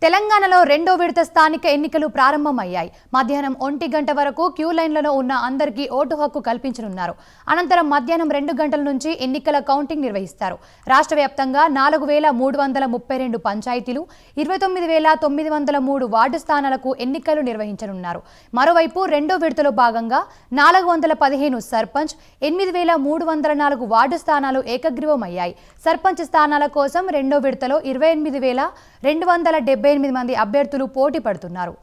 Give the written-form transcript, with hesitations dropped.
తెలంగాణలో రెండో విడత స్థానిక ఎన్నికలు ప్రారంభమయ్యాయి. మధ్యాహ్నం 1 గంట వరకు క్యూ లైన్లలో ఉన్న అందరికీ ఓటు హక్కు కల్పించనున్నారు. అనంతరం మధ్యాహ్నం 2 గంటల నుంచి ఎన్నికల కౌంటింగ్ నిర్వహిస్తారు. రాష్ట్ర వ్యాప్తంగా 4332 పంచాయతీలు, 29903 వార్డు స్థానాలకు ఎన్నికలు నిర్వహించనున్నారు. మరోవైపు రెండో విడతలో భాగంగా 415 సర్పంచ్, 8304 వార్డు స్థానాలు ఏకగ్రీవమయ్యాయి. సర్పంచ్ స్థానాల కోసం రెండో విడతలో 28278 మంది అభ్యర్థులు పోటీ పడుతున్నారు.